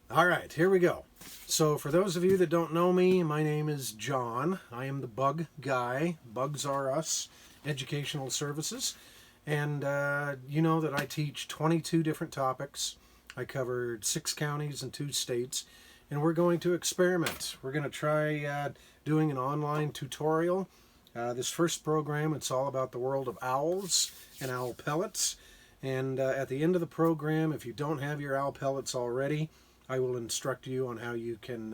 All right, here we go. So, for those of you that don't know me, my name is John. I am the bug guy. Bugs are us, educational services. And you know that I teach 22 different topics. I covered 6 counties and 2 states. And we're going to experiment. We're going to try doing an online tutorial. This first program, it's all about the world of owls and owl pellets. And at the end of the program, if you don't have your owl pellets already, I will instruct you on how you can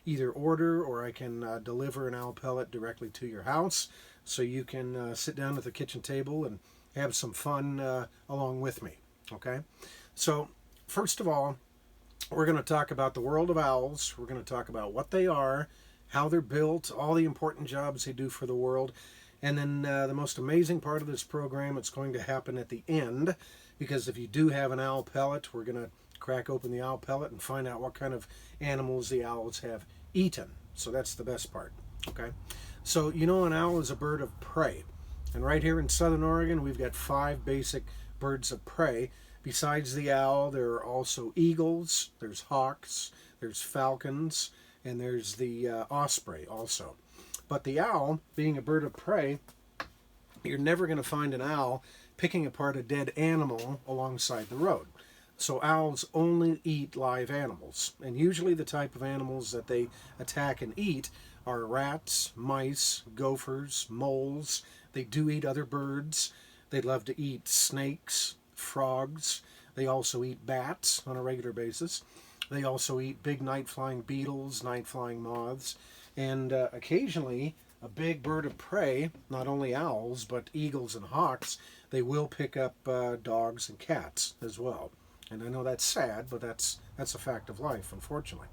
either order or I can deliver an owl pellet directly to your house so you can sit down at the kitchen table and have some fun along with me. Okay? So, first of all, we're going to talk about the world of owls. We're going to talk about what they are, how they're built, all the important jobs they do for the world. And then the most amazing part of this program, it's going to happen at the end, because if you do have an owl pellet, we're going to crack open the owl pellet and find out what kind of animals the owls have eaten. So that's the best part. Okay, so you know an owl is a bird of prey, and right here in Southern Oregon we've got 5 basic birds of prey. Besides the owl, there are also eagles, there's hawks, there's falcons, and there's the osprey also. But the owl, being a bird of prey, you're never going to find an owl picking apart a dead animal alongside the road. So owls only eat live animals, and usually the type of animals that they attack and eat are rats, mice, gophers, moles. They do eat other birds. They love to eat snakes, frogs. They also eat bats on a regular basis. They also eat big night-flying beetles, night-flying moths, and occasionally a big bird of prey, not only owls, but eagles and hawks, they will pick up dogs and cats as well. And I know that's sad, but that's a fact of life, unfortunately.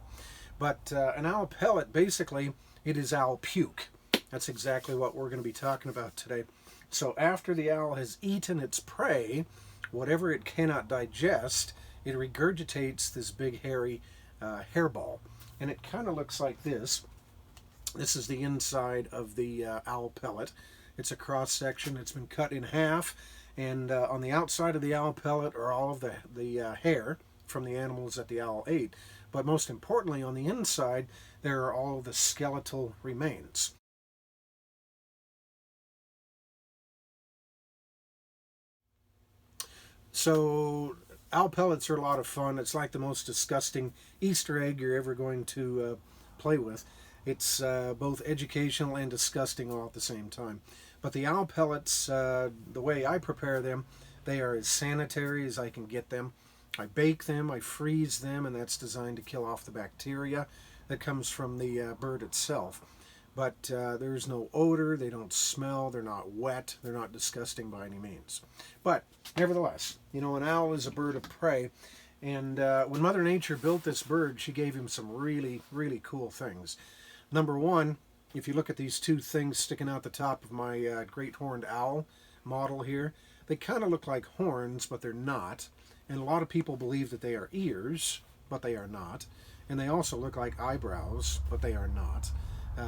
But an owl pellet, basically, it is owl puke. That's exactly what we're going to be talking about today. So after the owl has eaten its prey, whatever it cannot digest, it regurgitates this big hairy hairball. And it kind of looks like this. This is the inside of the owl pellet. It's a cross section. It's been cut in half. And on the outside of the owl pellet are all of the hair from the animals that the owl ate. But most importantly, on the inside, there are all of the skeletal remains. So, owl pellets are a lot of fun. It's like the most disgusting Easter egg you're ever going to play with. It's both educational and disgusting all at the same time. But the owl pellets, the way I prepare them, they are as sanitary as I can get them. I bake them, I freeze them, and that's designed to kill off the bacteria that comes from the bird itself. But there's no odor, they don't smell, they're not wet, they're not disgusting by any means. But nevertheless, you know, an owl is a bird of prey. And when Mother Nature built this bird, she gave him some really, really cool things. Number one, if you look at these 2 things sticking out the top of my great horned owl model here, they kind of look like horns, but they're not. And a lot of people believe that they are ears, but they are not. And they also look like eyebrows, but they are not.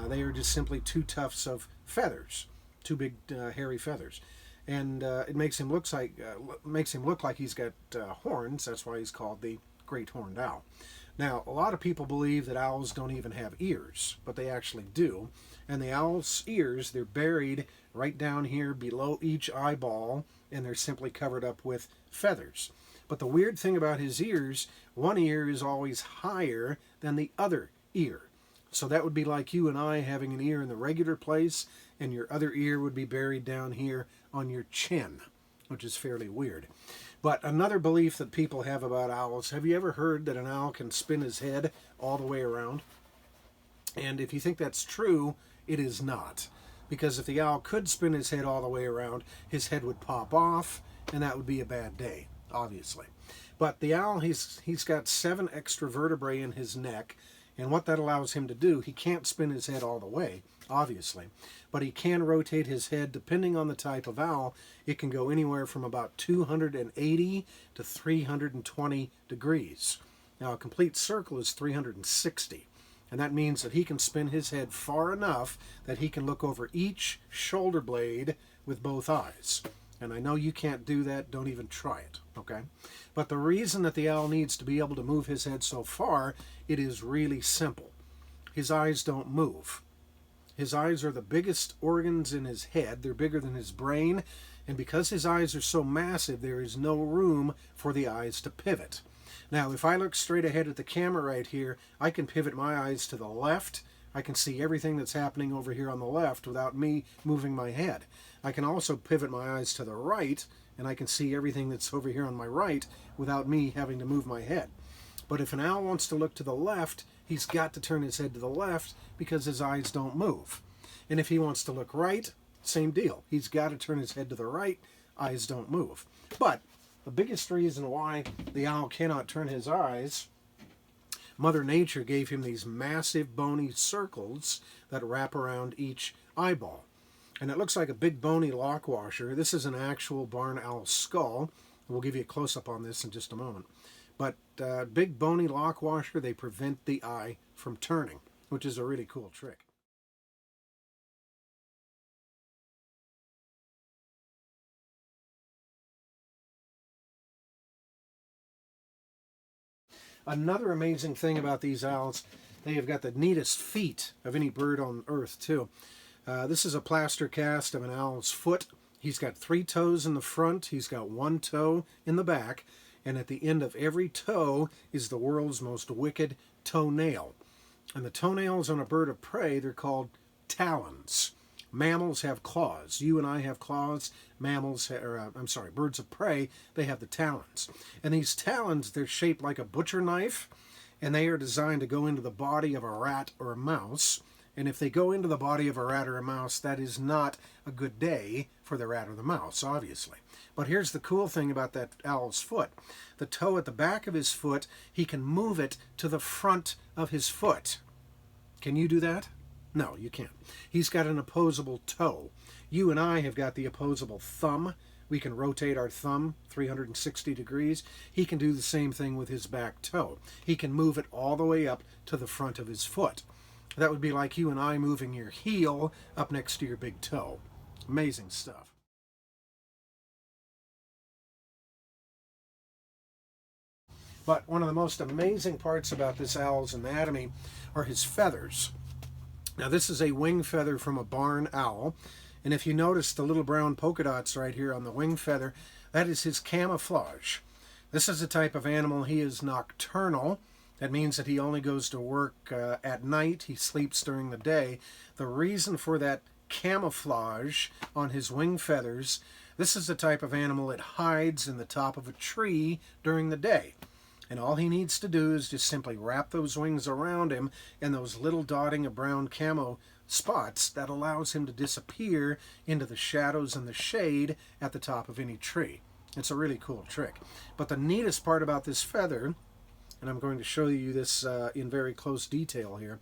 They are just simply 2 tufts of feathers, 2 big hairy feathers. And it makes him look like he's got horns. That's why he's called the great horned owl. Now, a lot of people believe that owls don't even have ears, but they actually do. And the owl's ears, they're buried right down here below each eyeball, and they're simply covered up with feathers. But the weird thing about his ears, one ear is always higher than the other ear. So that would be like you and I having an ear in the regular place, and your other ear would be buried down here on your chin, which is fairly weird. But another belief that people have about owls, have you ever heard that an owl can spin his head all the way around? And if you think that's true, it is not. Because if the owl could spin his head all the way around, his head would pop off, and that would be a bad day, obviously. But the owl, he's got 7 extra vertebrae in his neck, and what that allows him to do, he can't spin his head all the way, obviously, but he can rotate his head depending on the type of owl. It can go anywhere from about 280 to 320 degrees. Now, a complete circle is 360, and that means that he can spin his head far enough that he can look over each shoulder blade with both eyes. And I know you can't do that. Don't even try it, okay? But the reason that the owl needs to be able to move his head so far, it is really simple. His eyes don't move. His eyes are the biggest organs in his head. They're bigger than his brain. And because his eyes are so massive, there is no room for the eyes to pivot. Now, if I look straight ahead at the camera right here, I can pivot my eyes to the left. I can see everything that's happening over here on the left without me moving my head. I can also pivot my eyes to the right, and I can see everything that's over here on my right without me having to move my head. But if an owl wants to look to the left, he's got to turn his head to the left because his eyes don't move. And if he wants to look right, same deal. He's got to turn his head to the right, eyes don't move. But the biggest reason why the owl cannot turn his eyes, Mother Nature gave him these massive bony circles that wrap around each eyeball. And it looks like a big bony lock washer. This is an actual barn owl skull. We'll give you a close-up on this in just a moment. But big bony lock washer, they prevent the eye from turning, which is a really cool trick. Another amazing thing about these owls, they have got the neatest feet of any bird on earth, too. This is a plaster cast of an owl's foot. He's got 3 toes in the front, he's got 1 toe in the back, and at the end of every toe is the world's most wicked toenail. And the toenails on a bird of prey, they're called talons. Mammals have claws. You and I have claws. Birds of prey, they have the talons. And these talons, they're shaped like a butcher knife, and they are designed to go into the body of a rat or a mouse. And if they go into the body of a rat or a mouse, that is not a good day for the rat or the mouse, obviously. But here's the cool thing about that owl's foot. The toe at the back of his foot, he can move it to the front of his foot. Can you do that? No, you can't. He's got an opposable toe. You and I have got the opposable thumb. We can rotate our thumb 360 degrees. He can do the same thing with his back toe. He can move it all the way up to the front of his foot. That would be like you and I moving your heel up next to your big toe. Amazing stuff. But one of the most amazing parts about this owl's anatomy are his feathers. Now this is a wing feather from a barn owl, and if you notice the little brown polka dots right here on the wing feather, that is his camouflage. This is a type of animal, he is nocturnal. That means that he only goes to work at night, he sleeps during the day. The reason for that camouflage on his wing feathers, this is the type of animal that hides in the top of a tree during the day. And all he needs to do is just simply wrap those wings around him and those little dotting of brown camo spots that allows him to disappear into the shadows and the shade at the top of any tree. It's a really cool trick. But the neatest part about this feather, and I'm going to show you this in very close detail here,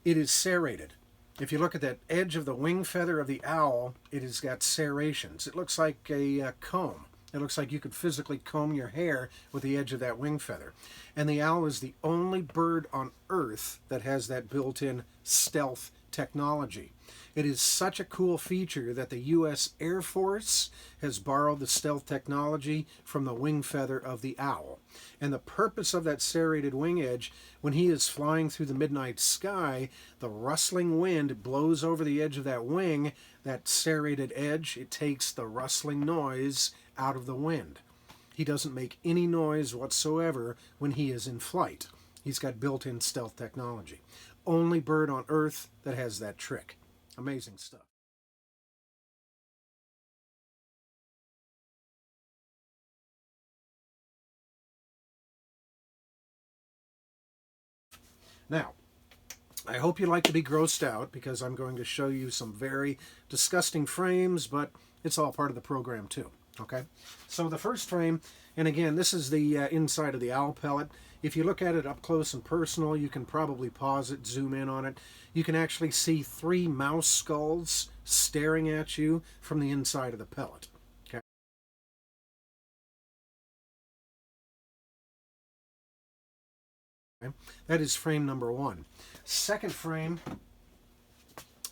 it is serrated. If you look at that edge of the wing feather of the owl, it has got serrations. It looks like a comb. It looks like you could physically comb your hair with the edge of that wing feather. And the owl is the only bird on Earth that has that built-in stealth technology. It is such a cool feature that the U.S. Air Force has borrowed the stealth technology from the wing feather of the owl. And the purpose of that serrated wing edge, when he is flying through the midnight sky, the rustling wind blows over the edge of that wing, that serrated edge, it takes the rustling noise out of the wind. He doesn't make any noise whatsoever when he is in flight. He's got built-in stealth technology. Only bird on Earth that has that trick. Amazing stuff. Now, I hope you like to be grossed out because I'm going to show you some very disgusting frames, but it's all part of the program too. Okay, so the first frame, and again, this is the inside of the owl pellet. If you look at it up close and personal, you can probably pause it, zoom in on it. You can actually see 3 mouse skulls staring at you from the inside of the pellet. Okay, that is frame number 1. Second frame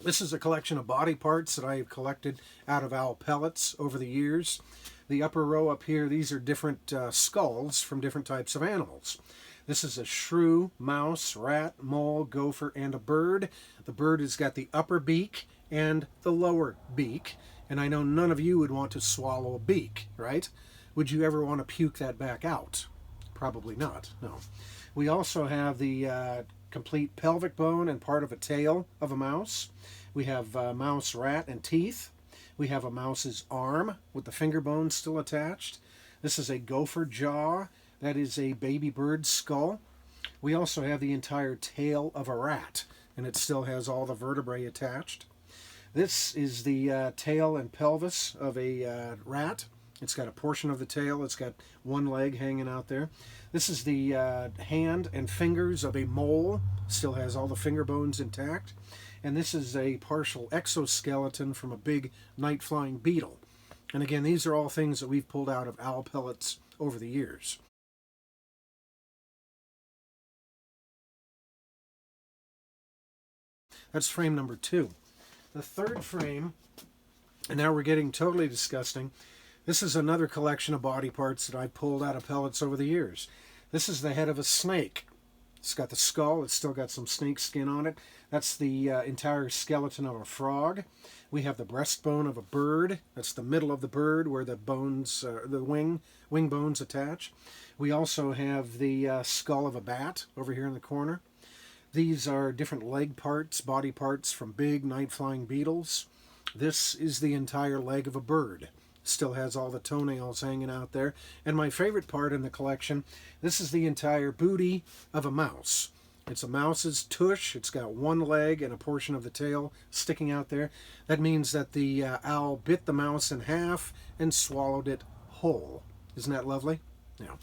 This is a collection of body parts that I have collected out of owl pellets over the years. The upper row up here, these are different skulls from different types of animals. This is a shrew, mouse, rat, mole, gopher, and a bird. The bird has got the upper beak and the lower beak. And I know none of you would want to swallow a beak, right? Would you ever want to puke that back out? Probably not, no. We also have the complete pelvic bone and part of a tail of a mouse. We have mouse, rat, and teeth. We have a mouse's arm with the finger bones still attached. This is a gopher jaw. That is a baby bird skull. We also have the entire tail of a rat, and it still has all the vertebrae attached. This is the tail and pelvis of a rat. It's got a portion of the tail. It's got one leg hanging out there. This is the hand and fingers of a mole. Still has all the finger bones intact. And this is a partial exoskeleton from a big night-flying beetle. And again, these are all things that we've pulled out of owl pellets over the years. That's frame number 2. The third frame, and now we're getting totally disgusting. This is another collection of body parts that I've pulled out of pellets over the years. This is the head of a snake. It's got the skull. It's still got some snake skin on it. That's the entire skeleton of a frog. We have the breastbone of a bird. That's the middle of the bird where the bones, the wing bones attach. We also have the skull of a bat over here in the corner. These are different leg parts, body parts from big night-flying beetles. This is the entire leg of a bird. Still has all the toenails hanging out there. And my favorite part in the collection, this is the entire booty of a mouse. It's a mouse's tush. It's got one leg and a portion of the tail sticking out there. That means that the owl bit the mouse in half and swallowed it whole. Isn't that lovely? Yeah.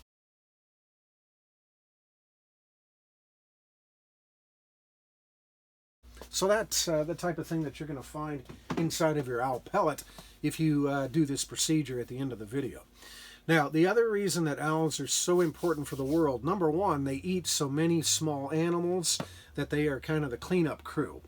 So that's the type of thing that you're going to find inside of your owl pellet if you do this procedure at the end of the video. Now, the other reason that owls are so important for the world, number one, they eat so many small animals that they are kind of the cleanup crew.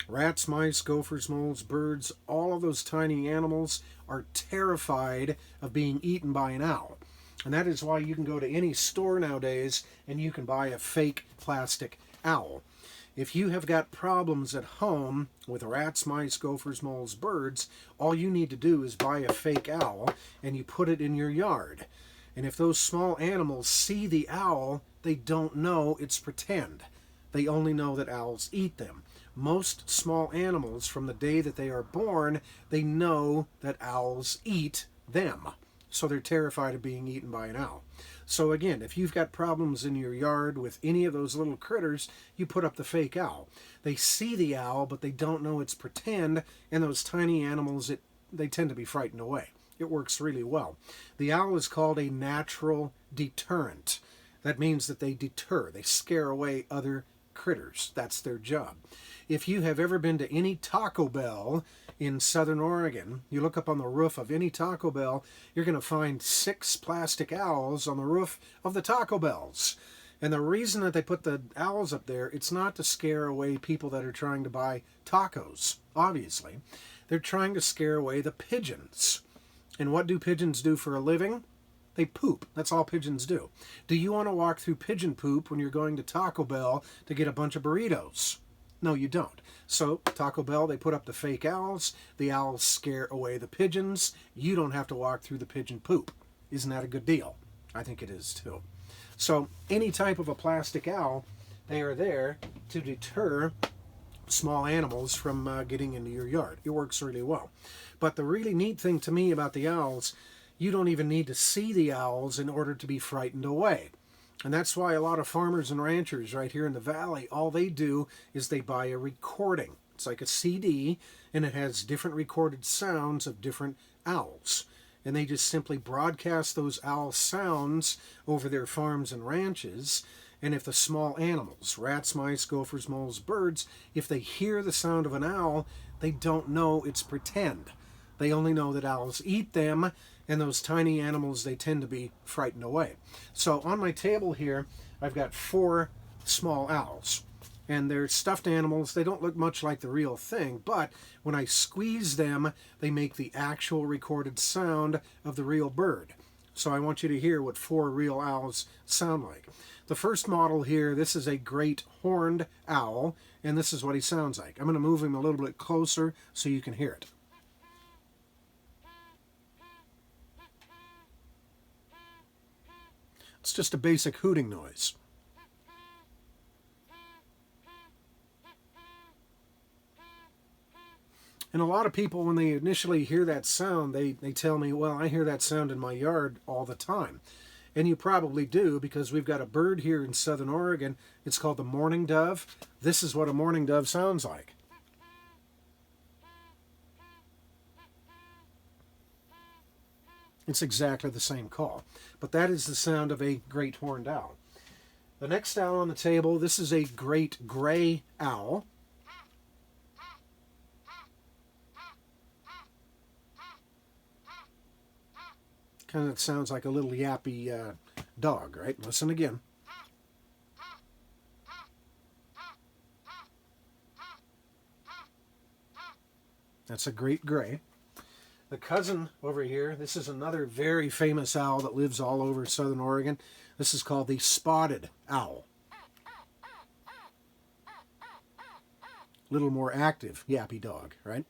Rats, mice, gophers, moles, birds, all of those tiny animals are terrified of being eaten by an owl. And that is why you can go to any store nowadays and you can buy a fake plastic owl. If you have got problems at home with rats, mice, gophers, moles, birds, all you need to do is buy a fake owl and you put it in your yard. And if those small animals see the owl, they don't know it's pretend. They only know that owls eat them. Most small animals, from the day that they are born, they know that owls eat them. So they're terrified of being eaten by an owl. So again, if you've got problems in your yard with any of those little critters, you put up the fake owl. They see the owl, but they don't know it's pretend, and those tiny animals, they tend to be frightened away. It works really well. The owl is called a natural deterrent. That means that they deter, they scare away other critters. That's their job. If you have ever been to any Taco Bell in Southern Oregon, you look up on the roof of any Taco Bell, you're going to find 6 plastic owls on the roof of the Taco Bells. And the reason that they put the owls up there, it's not to scare away people that are trying to buy tacos, obviously. They're trying to scare away the pigeons. And what do pigeons do for a living? They poop. That's all pigeons do. Do you want to walk through pigeon poop when you're going to Taco Bell to get a bunch of burritos? No, you don't. So, Taco Bell, they put up the fake owls. The owls scare away the pigeons. You don't have to walk through the pigeon poop. Isn't that a good deal? I think it is, too. So, any type of a plastic owl, they are there to deter small animals from getting into your yard. It works really well. But the really neat thing to me about the owls, you don't even need to see the owls in order to be frightened away. And that's why a lot of farmers and ranchers right here in the valley, all they do is they buy a recording. It's like a CD, and it has different recorded sounds of different owls. And they just simply broadcast those owl sounds over their farms and ranches. And if the small animals, rats, mice, gophers, moles, birds, if they hear the sound of an owl, they don't know it's pretend. They only know that owls eat them, and those tiny animals, they tend to be frightened away. So on my table here, I've got 4 small owls. And they're stuffed animals. They don't look much like the real thing, but when I squeeze them, they make the actual recorded sound of the real bird. So I want you to hear what 4 real owls sound like. The first model here, this is a great horned owl, and this is what he sounds like. I'm going to move him a little bit closer so you can hear it. It's just a basic hooting noise. And a lot of people, when they initially hear that sound, they tell me, well, I hear that sound in my yard all the time. And you probably do, because we've got a bird here in southern Oregon. It's called the mourning dove. This is what a mourning dove sounds like. It's exactly the same call. But that is the sound of a great horned owl. The next owl on the table, this is a great gray owl. Kind of sounds like a little yappy dog, right? Listen again. That's a great gray. The cousin over here, this is another very famous owl that lives all over southern Oregon. This is called the spotted owl. Little more active yappy dog, right?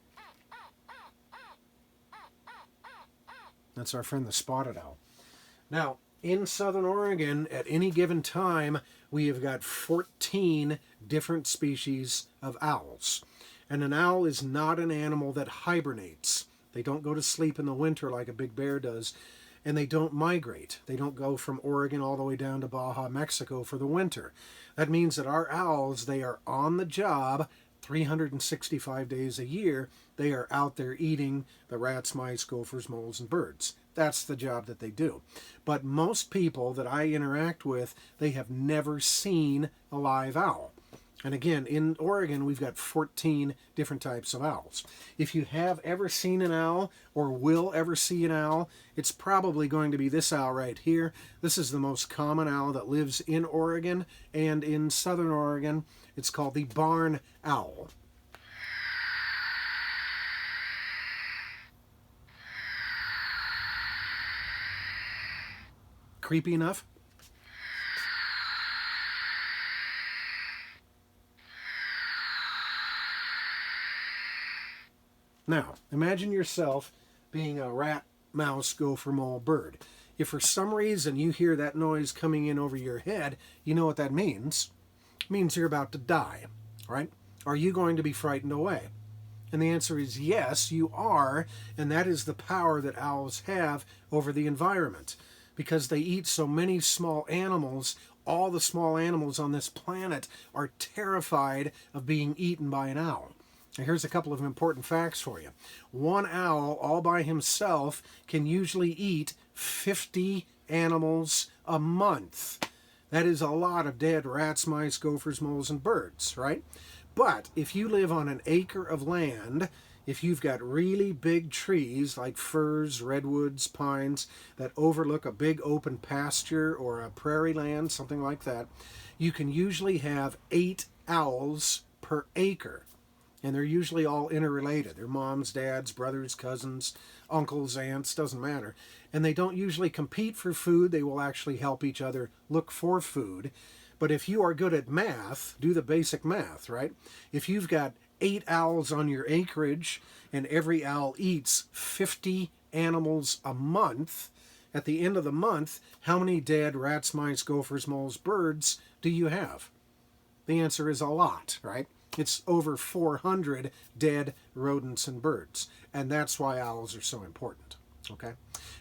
That's our friend the spotted owl. Now, in southern Oregon, at any given time, we have got 14 different species of owls. And an owl is not an animal that hibernates. They don't go to sleep in the winter like a big bear does, and they don't migrate. They don't go from Oregon all the way down to Baja, Mexico for the winter. That means that our owls, they are on the job 365 days a year. They are out there eating the rats, mice, gophers, moles, and birds. That's the job that they do. But most people that I interact with, they have never seen a live owl. And again, in Oregon, we've got 14 different types of owls. If you have ever seen an owl or will ever see an owl, it's probably going to be this owl right here. This is the most common owl that lives in Oregon and in southern Oregon. It's called the barn owl. Creepy enough? Now, imagine yourself being a rat, mouse, gopher, mole, bird. If for some reason you hear that noise coming in over your head, you know what that means. It means you're about to die, right? Are you going to be frightened away? And the answer is yes, you are, and that is the power that owls have over the environment. Because they eat so many small animals, all the small animals on this planet are terrified of being eaten by an owl. Now, here's a couple of important facts for you. One owl, all by himself, can usually eat 50 animals a month. That is a lot of dead rats, mice, gophers, moles, and birds, right? But if you live on an acre of land, if you've got really big trees like firs, redwoods, pines that overlook a big open pasture or a prairie land, something like that, you can usually have 8 owls per acre. And they're usually all interrelated. They're moms, dads, brothers, cousins, uncles, aunts, doesn't matter. And they don't usually compete for food. They will actually help each other look for food. But if you are good at math, do the basic math, right? If you've got 8 owls on your acreage and every owl eats 50 animals a month, at the end of the month, how many dead rats, mice, gophers, moles, birds do you have? The answer is a lot, right? It's over 400 dead rodents and birds. And that's why owls are so important. Okay?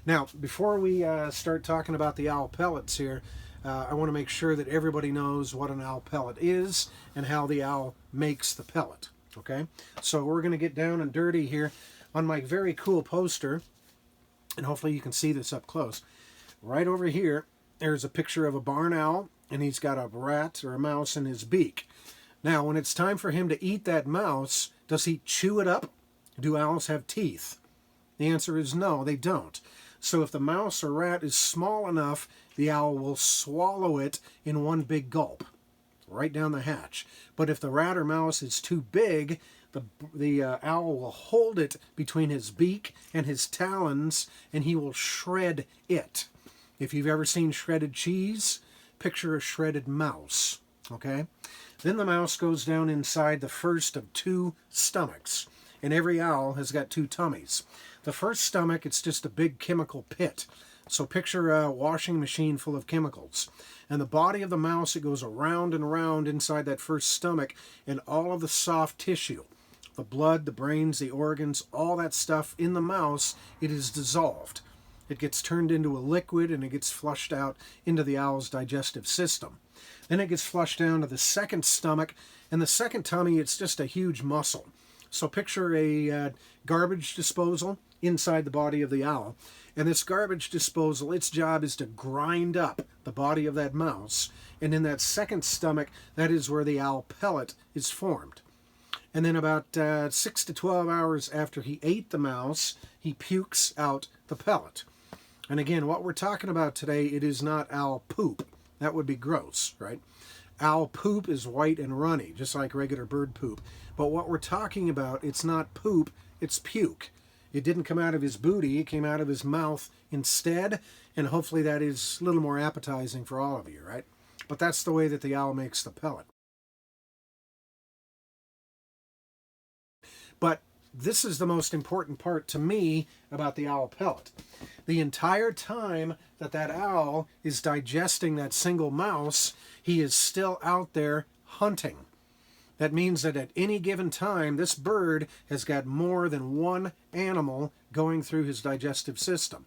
Now, before we start talking about the owl pellets here, I want to make sure that everybody knows what an owl pellet is and how the owl makes the pellet. Okay? So we're going to get down and dirty here on my very cool poster. And hopefully you can see this up close. Right over here, there's a picture of a barn owl, and he's got a rat or a mouse in his beak. Now, when it's time for him to eat that mouse, does he chew it up? Do owls have teeth? The answer is no, they don't. So if the mouse or rat is small enough, the owl will swallow it in one big gulp. right down the hatch. But if the rat or mouse is too big, the owl will hold it between his beak and his talons, and he will shred it. If you've ever seen shredded cheese, picture a shredded mouse, okay? Then the mouse goes down inside the first of 2 stomachs, and every owl has got 2 tummies. The first stomach, it's just a big chemical pit. So picture a washing machine full of chemicals. And the body of the mouse, it goes around and around inside that first stomach, and all of the soft tissue, the blood, the brains, the organs, all that stuff in the mouse, it is dissolved. It gets turned into a liquid, and it gets flushed out into the owl's digestive system. Then it gets flushed down to the second stomach, and the second tummy, it's just a huge muscle. So picture a garbage disposal inside the body of the owl. And this garbage disposal, its job is to grind up the body of that mouse. And in that second stomach, that is where the owl pellet is formed. And then about 6 to 12 hours after he ate the mouse, he pukes out the pellet. And again, what we're talking about today, it is not owl poop. That would be gross, right? Owl poop is white and runny, just like regular bird poop. But what we're talking about, it's not poop, it's puke. It didn't come out of his booty, it came out of his mouth instead, and hopefully that is a little more appetizing for all of you, right? But that's the way that the owl makes the pellet. But this is the most important part to me about the owl pellet. The entire time that that owl is digesting that single mouse, he is still out there hunting. That means that at any given time, this bird has got more than one animal going through his digestive system.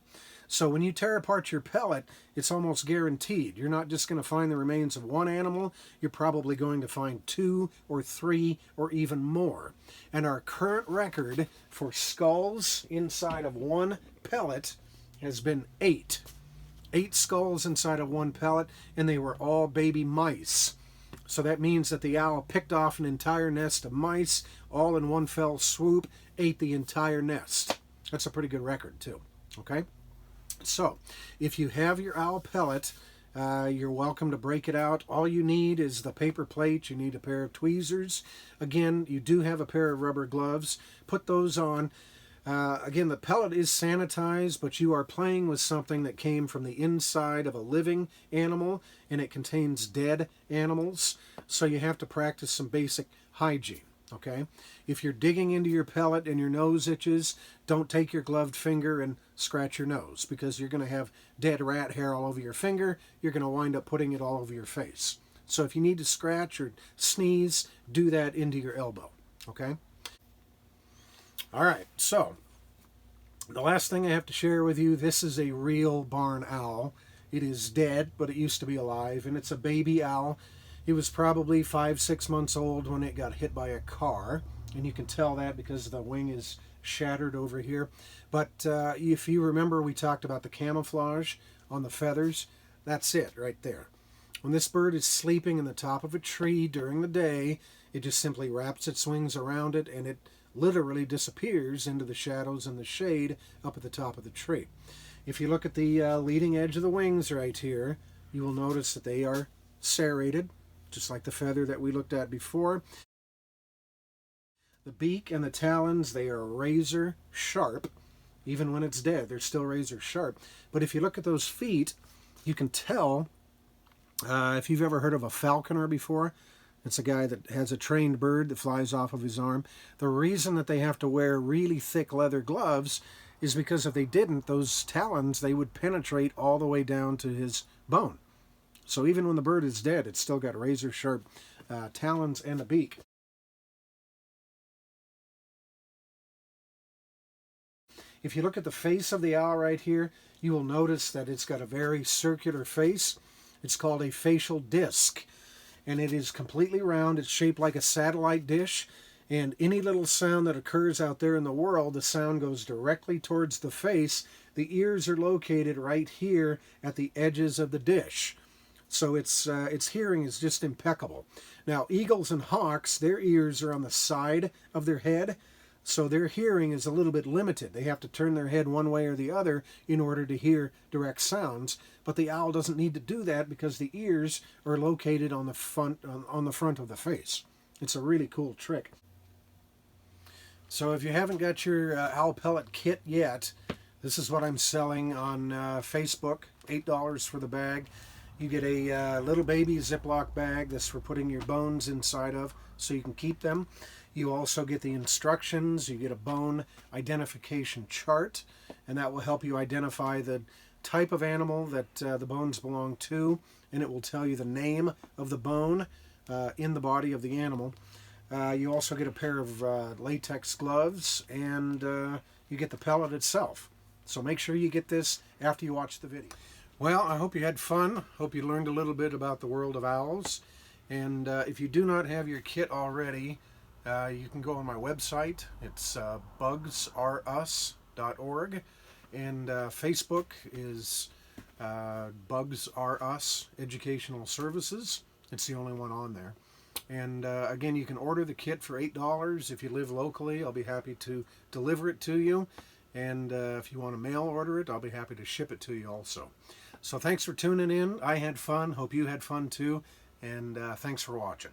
So when you tear apart your pellet, it's almost guaranteed. You're not just going to find the remains of one animal, you're probably going to find 2 or 3 or even more. And our current record for skulls inside of one pellet has been 8. 8 skulls inside of one pellet, and they were all baby mice. So that means that the owl picked off an entire nest of mice, all in one fell swoop, ate the entire nest. That's a pretty good record too, okay? So, if you have your owl pellet, you're welcome to break it out. All you need is the paper plate. You need a pair of tweezers. Again, you do have a pair of rubber gloves. Put those on. Again, the pellet is sanitized, but you are playing with something that came from the inside of a living animal, and it contains dead animals, so you have to practice some basic hygiene, okay? If you're digging into your pellet and your nose itches, don't take your gloved finger and scratch your nose, because you're going to have dead rat hair all over your finger. You're going to wind up putting it all over your face. So if you need to scratch or sneeze, do that into your elbow, okay? All right, so the last thing I have to share with you, this is a real barn owl. It is dead, but it used to be alive, and it's a baby owl. It was probably 5-6 months old when it got hit by a car, and you can tell that because the wing is shattered over here. But if you remember, we talked about the camouflage on the feathers. That's it right there. When this bird is sleeping in the top of a tree during the day, it just simply wraps its wings around it, and it literally disappears into the shadows and the shade up at the top of the tree. If you look at the leading edge of the wings right here, you will notice that they are serrated, just like the feather that we looked at before. The beak and the talons, they are razor sharp. Even when it's dead, they're still razor sharp. But if you look at those feet, you can tell, if you've ever heard of a falconer before, it's a guy that has a trained bird that flies off of his arm. The reason that they have to wear really thick leather gloves is because if they didn't, those talons, they would penetrate all the way down to his bone. So even when the bird is dead, it's still got razor sharp talons and a beak. If you look at the face of the owl right here, you will notice that it's got a very circular face. It's called a facial disc. And it is completely round. It's shaped like a satellite dish. And any little sound that occurs out there in the world, the sound goes directly towards the face. The ears are located right here at the edges of the dish. So its hearing is just impeccable. Now, eagles and hawks, their ears are on the side of their head. So their hearing is a little bit limited. They have to turn their head one way or the other in order to hear direct sounds. But the owl doesn't need to do that because the ears are located on the front of the face. It's a really cool trick. So if you haven't got your owl pellet kit yet, this is what I'm selling on Facebook. $8 for the bag. You get a little baby Ziploc bag. This for putting your bones inside of so you can keep them. You also get the instructions. You get a bone identification chart, and that will help you identify the type of animal that the bones belong to, and it will tell you the name of the bone in the body of the animal. You also get a pair of latex gloves, and you get the pellet itself. So make sure you get this after you watch the video. Well, I hope you had fun. Hope you learned a little bit about the world of owls. And if you do not have your kit already, you can go on my website. It's bugsrus.org. And Facebook is Bugs R Us Educational Services. It's the only one on there. And again, you can order the kit for $8. If you live locally, I'll be happy to deliver it to you. And if you want to mail order it, I'll be happy to ship it to you also. So thanks for tuning in. I had fun. Hope you had fun too. And thanks for watching.